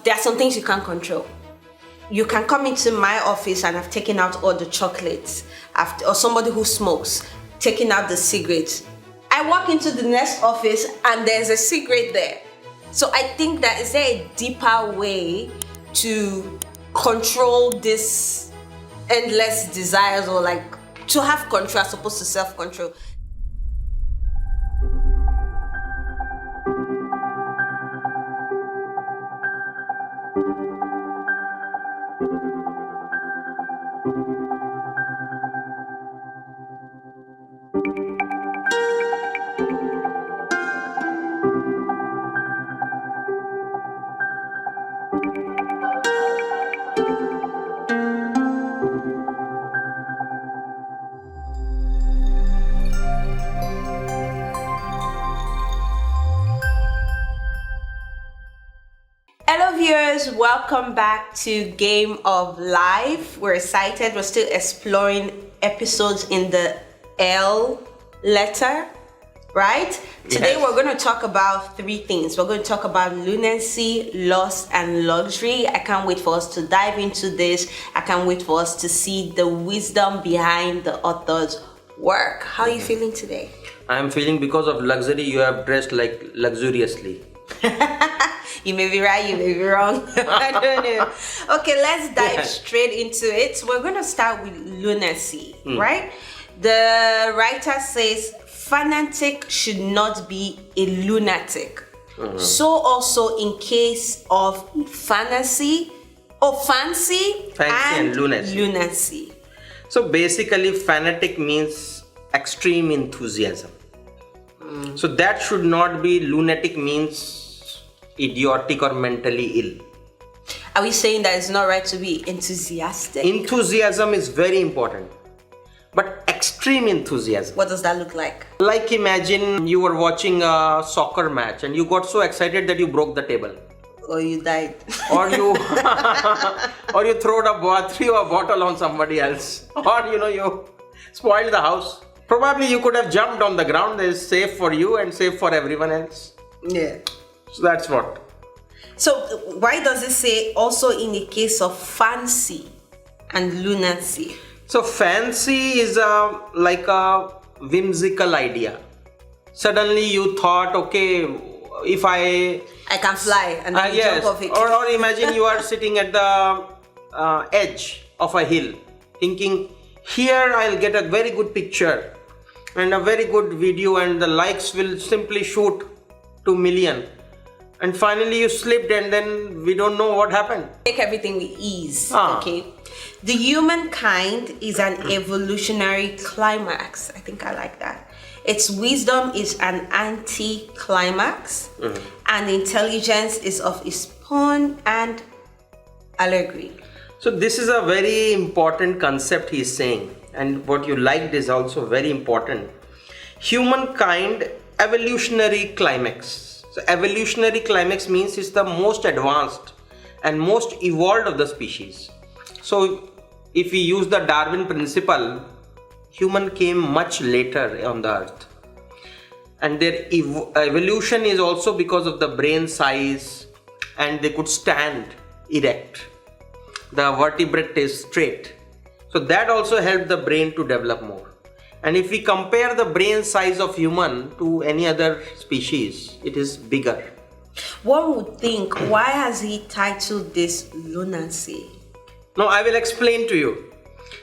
there are some things you can't control. You can come into my office and I've taken out all the chocolates, or somebody who smokes, taking out the cigarettes. I walk into the next office and there's a cigarette there. So I think that is there a deeper way to control this endless desires, or like to have control as opposed to self-control. Hello viewers, welcome back to Game of Life. We're excited. We're still exploring episodes in the L letter, right? Today Yes. we're going to talk about three things. We're going to talk about lunacy, lust, and luxury. I can't wait for us to dive into this. I can't wait for us to see the wisdom behind the author's work. How are you feeling today? I am feeling because of luxury, you have dressed like luxuriously. You may be right, you may be wrong. I don't know. Okay, let's dive straight into it. We're going to start with lunacy, right? The writer says, fanatic should not be a lunatic. So also in case of fancy and lunacy. So basically, fanatic means extreme enthusiasm. So that should not be. Lunatic means idiotic or mentally ill. Are we saying that it's not right to be enthusiastic? Enthusiasm is very important, but extreme enthusiasm. What does that look like? Like imagine you were watching a soccer match and you got so excited that you broke the table. Or you died. Or you threw a bottle on somebody else, or you spoiled the house. Probably you could have jumped on the ground. That is safe for you and safe for everyone else. Yeah. So that's what. So why does it say also in the case of fancy and lunacy? So fancy is like a whimsical idea. Suddenly you thought, okay, if I can fly and then yes. jump off it. Or imagine you are sitting at the edge of a hill, thinking, here I'll get a very good picture and a very good video and the likes will simply shoot to million. And finally you slipped and then we don't know what happened. Take everything with ease, okay? The humankind is an evolutionary climax. I think I like that. Its wisdom is an anti-climax, and intelligence is of its own and allegory. So this is a very important concept he is saying, and what you liked is also very important. Humankind evolutionary climax. So evolutionary climax means it's the most advanced and most evolved of the species. So if we use the Darwin principle, human came much later on the earth. And their evolution is also because of the brain size, and they could stand erect. The vertebrate is straight. So that also helped the brain to develop more. And if we compare the brain size of human to any other species, it is bigger. One would think, why has he titled this lunacy? No, I will explain to you.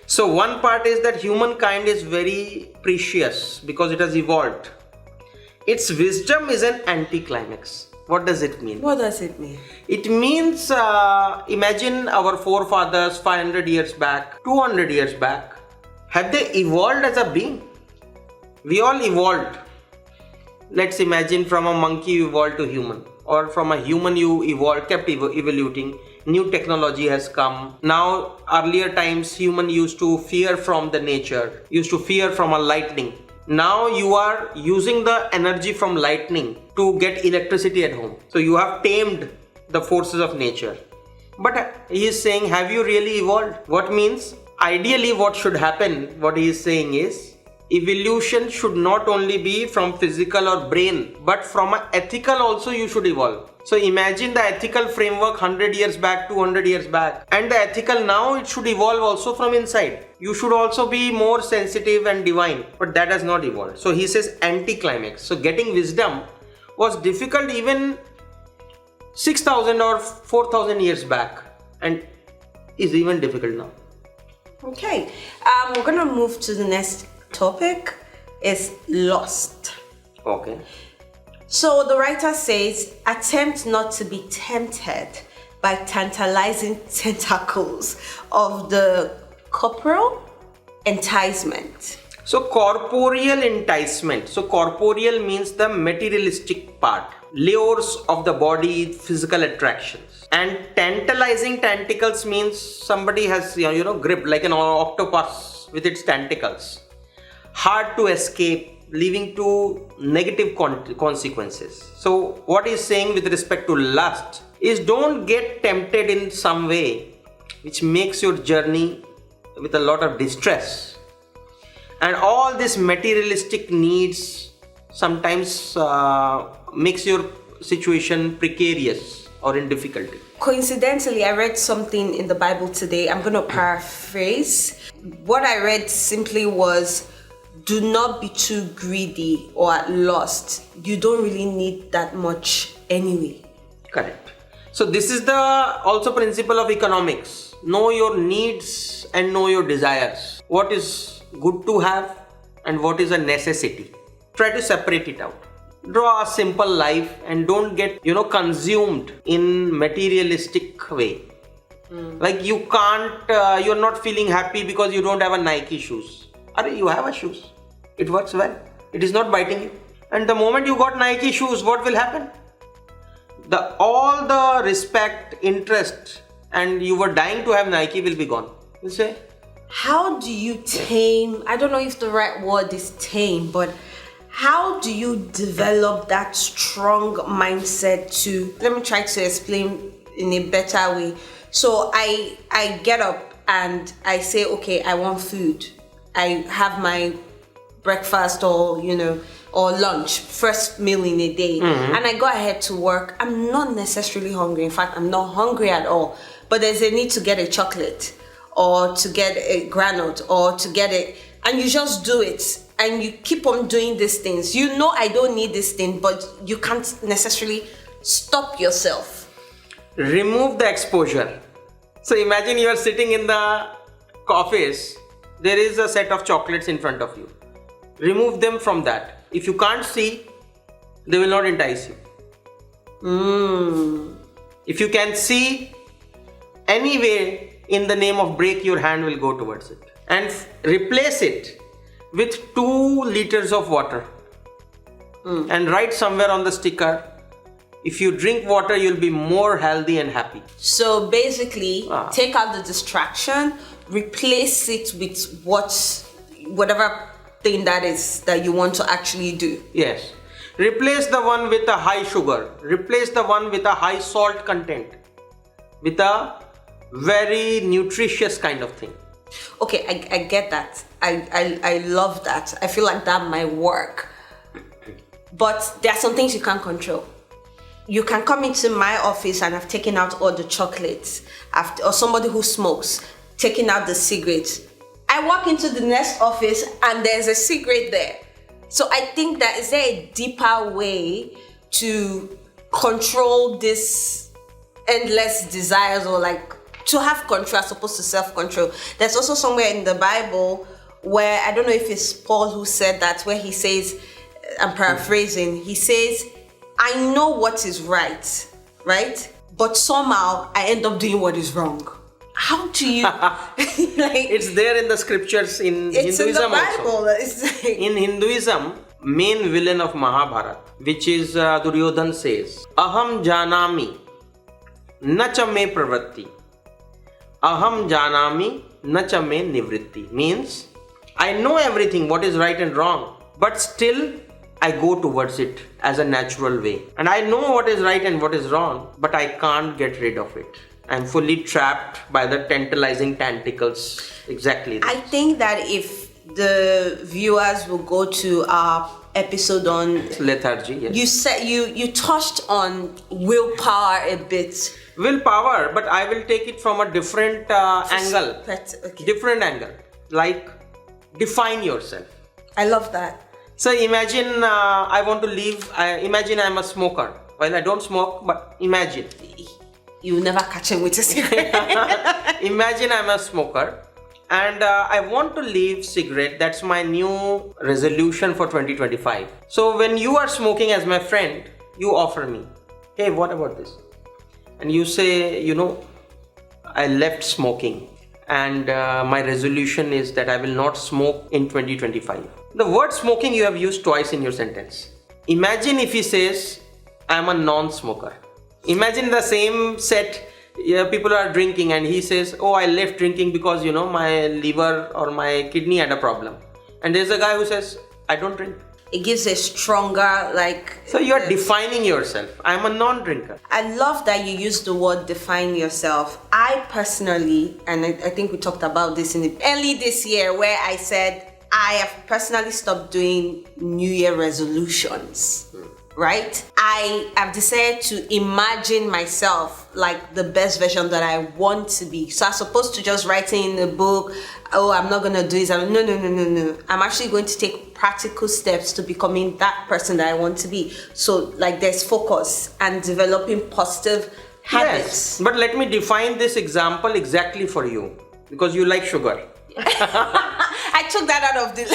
So one part is that humankind is very precious because it has evolved. Its wisdom is an anticlimax. What does it mean? What does it mean? It means, imagine our forefathers 500 years back, 200 years back. Have they evolved as a being? We all evolved. Let's imagine from a monkey you evolved to human, or from a human you evolved, kept evoluting. New technology has come. Now, earlier times, human used to fear from the nature, used to fear from a lightning. Now you are using the energy from lightning to get electricity at home. So you have tamed the forces of nature. But he is saying, have you really evolved? What means? Ideally, what should happen, what he is saying is, evolution should not only be from physical or brain, but from an ethical also you should evolve. So imagine the ethical framework 100 years back, 200 years back. And the ethical now, it should evolve also from inside. You should also be more sensitive and divine. But that has not evolved. So he says anti-climax. So getting wisdom was difficult even 6,000 or 4,000 years back. And is even difficult now. Okay. We're going to move to the next topic. Is lost. Okay. So the writer says, attempt not to be tempted by tantalizing tentacles of the corporeal enticement. So corporeal enticement. So corporeal means the materialistic part, lures of the body, physical attractions. And tantalizing tentacles means somebody has gripped like an octopus with its tentacles. Hard to escape, leading to negative consequences. So what he's saying with respect to lust is don't get tempted in some way which makes your journey with a lot of distress. And all this materialistic needs sometimes makes your situation precarious or in difficulty. Coincidentally, I read something in the Bible today. I'm going to paraphrase. What I read simply was, do not be too greedy or at lust. You don't really need that much anyway. Correct. So this is the also principle of economics. Know your needs and know your desires. What is good to have and what is a necessity. Try to separate it out. Draw a simple life and don't get consumed in materialistic way. Like you can't, you're not feeling happy because you don't have a Nike shoes. You have a shoes. It works well. It is not biting you. And the moment you got Nike shoes, what will happen? All the respect, interest, and you were dying to have Nike will be gone. You say? How do you tame, I don't know if the right word is tame, but how do you develop that strong mindset to, let me try to explain in a better way. So I get up and I say, okay, I want food. I have my breakfast or lunch, first meal in a day, and I go ahead to work. I'm not necessarily hungry. In fact, I'm not hungry at all. But there's a need to get a chocolate or to get a granite or to get it, and you just do it. And you keep on doing these things. I don't need this thing, but you can't necessarily stop yourself. Remove the exposure. So imagine you are sitting in the office. There is a set of chocolates in front of you. Remove them from that. If you can't see, they will not entice you. If you can see, anyway, in the name of break, your hand will go towards it. And replace it with 2 liters of water. And write somewhere on the sticker, if you drink water, you'll be more healthy and happy. So basically, take out the distraction, replace it with whatever thing that is that you want to actually do. Yes. Replace the one with a high sugar. Replace the one with a high salt content. With a very nutritious kind of thing. Okay, I get that. I love that. I feel like that might work. But there are some things you can't control. You can come into my office and I've taken out all the chocolates, or somebody who smokes, taking out the cigarettes. I walk into the next office and there's a cigarette there. So I think that is there a deeper way to control this endless desires, or like to have control as opposed to self-control. There's also somewhere in the Bible where, I don't know if it's Paul who said that, where he says, I'm paraphrasing, he says, I know what is right? But somehow I end up doing what is wrong. How do you it's there in the scriptures in Hinduism in the Bible also. In Hinduism, main villain of Mahabharata, which is Duryodhan, says, Aham janami na cha me pravritti, aham janami na cha me nivritti. Means, I know everything, what is right and wrong, but still I go towards it as a natural way. And I know what is right and what is wrong, but I can't get rid of it. I'm fully trapped by the tantalizing tentacles. Exactly. I think that if the viewers will go to our episode on lethargy. Yes. you said you touched on willpower a bit. Willpower, but I will take it from a different angle. Okay. Different angle. Like, define yourself. I love that. So imagine I want to leave. Imagine I'm a smoker. Well, I don't smoke, but imagine. You will never catch him with a cigarette. Imagine I'm a smoker and I want to leave cigarette. That's my new resolution for 2025. So when you are smoking as my friend, you offer me, hey, what about this? And you say, I left smoking and my resolution is that I will not smoke in 2025. The word smoking you have used twice in your sentence. Imagine if he says, I'm a non-smoker. Imagine the same set, people are drinking and he says, oh, I left drinking because, my liver or my kidney had a problem. And there's a guy who says, I don't drink. It gives a stronger, So you are defining yourself. I'm a non-drinker. I love that you use the word define yourself. I personally, and I think we talked about this early this year, where I said, I have personally stopped doing New Year resolutions. Right? I have decided to imagine myself like the best version that I want to be. So as opposed to just writing in a book, oh, I'm not going to do this. No. I'm actually going to take practical steps to becoming that person that I want to be. So there's focus and developing positive habits. Yes, but let me define this example exactly for you because you like sugar. I took that out of this.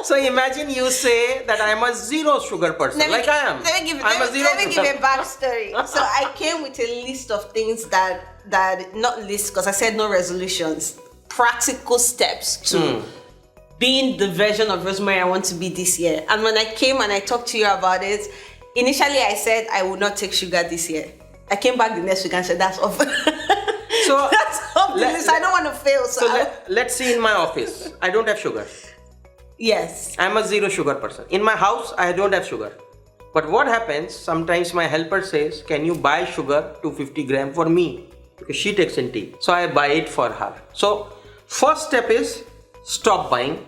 So imagine you say that I'm a zero sugar person, I am. Let me give a backstory. So I came with a list of things that not list because I said no resolutions, practical steps to being the version of Rosemary I want to be this year. And when I came and I talked to you about it, initially I said I would not take sugar this year. I came back the next week and said that's off. So that's off the list. I don't want to fail. So let's see in my office. I don't have sugar. Yes. I'm a zero sugar person. In my house, I don't have sugar. But what happens, sometimes my helper says, can you buy sugar 250 grams for me? Because she takes in tea. So I buy it for her. So first step is stop buying,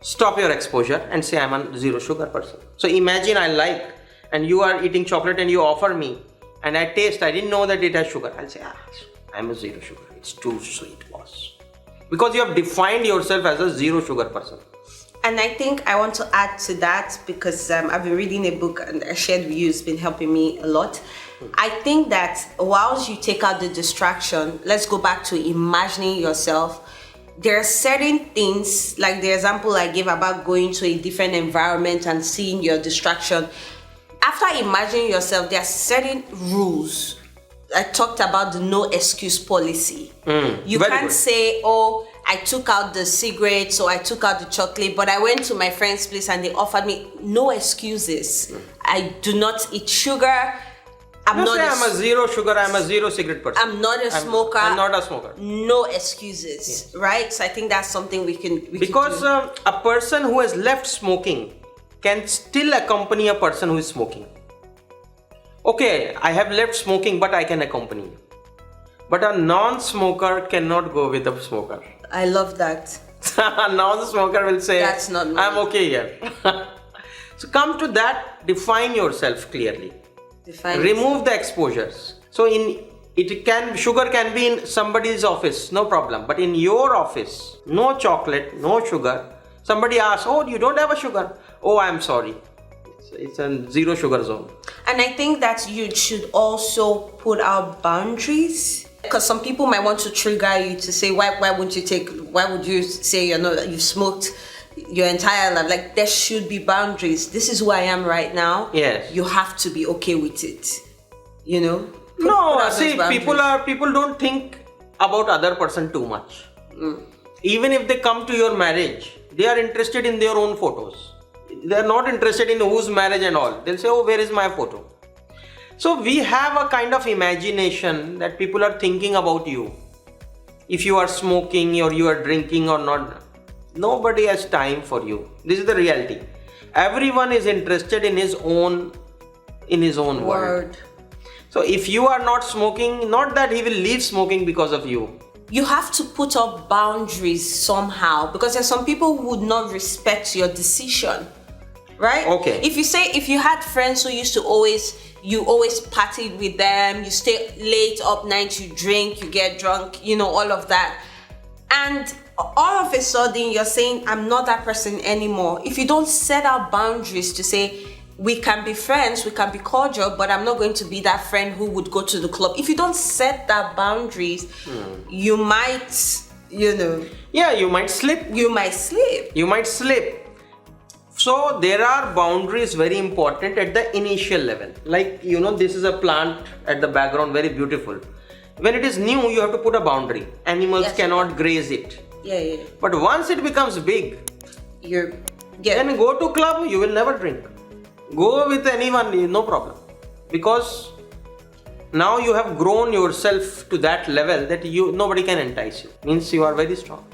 stop your exposure and say I'm a zero sugar person. So imagine I like and you are eating chocolate and you offer me and I taste, I didn't know that it has sugar. I'll say, I'm a zero sugar. It's too sweet, boss. Because you have defined yourself as a zero sugar person. And I think I want to add to that because I've been reading a book and I shared with you, it's been helping me a lot. I think that whilst you take out the distraction, let's go back to imagining yourself. There are certain things, like the example I gave about going to a different environment and seeing your distraction. After imagining yourself, there are certain rules. I talked about the no excuse policy. You can't say, oh, I took out the cigarette, so I took out the chocolate, but I went to my friend's place and they offered me no excuses. I do not eat sugar. I'm a zero sugar, I'm a zero cigarette person. I'm not a smoker. I'm not a smoker. No excuses, right? So I think that's something we can because a person who has left smoking can still accompany a person who is smoking. Okay, I have left smoking, but I can accompany you. But a non-smoker cannot go with a smoker. I love that. A non-smoker will say, that's not me. I'm okay here. So come to that, define yourself clearly. Remove the exposures. So sugar can be in somebody's office, no problem. But in your office, no chocolate, no sugar. Somebody asks, oh, you don't have a sugar. Oh, I'm sorry. It's a zero sugar zone. And I think that you should also put out boundaries. Because some people might want to trigger you to say, why would you say you've smoked your entire life? Like, there should be boundaries. This is who I am right now. Yes. You have to be okay with it. People don't think about other person too much. Even if they come to your marriage, they are interested in their own photos. They are not interested in whose marriage and all. They'll say, oh, where is my photo? So we have a kind of imagination that people are thinking about you. If you are smoking or you are drinking or not, nobody has time for you. This is the reality. Everyone is interested in his own world. So if you are not smoking, not that he will leave smoking because of you. You have to put up boundaries somehow because there's some people who would not respect your decision. right? Okay. If you had friends who used to always partied with them, you stay late up night, you drink, you get drunk, all of that, and all of a sudden you're saying, I'm not that person anymore. If you don't set out boundaries to say, we can be friends, we can be cordial, but I'm not going to be that friend who would go to the club. If you don't set that boundaries, you might, Yeah, you might slip. You might slip. So there are boundaries very important at the initial level. Like, this is a plant at the background, very beautiful. When it is new, you have to put a boundary. Animals cannot graze it. Yeah. But once it becomes big, then go to club, you will never drink. Go with anyone, no problem. Because now you have grown yourself to that level that nobody can entice you. Means you are very strong.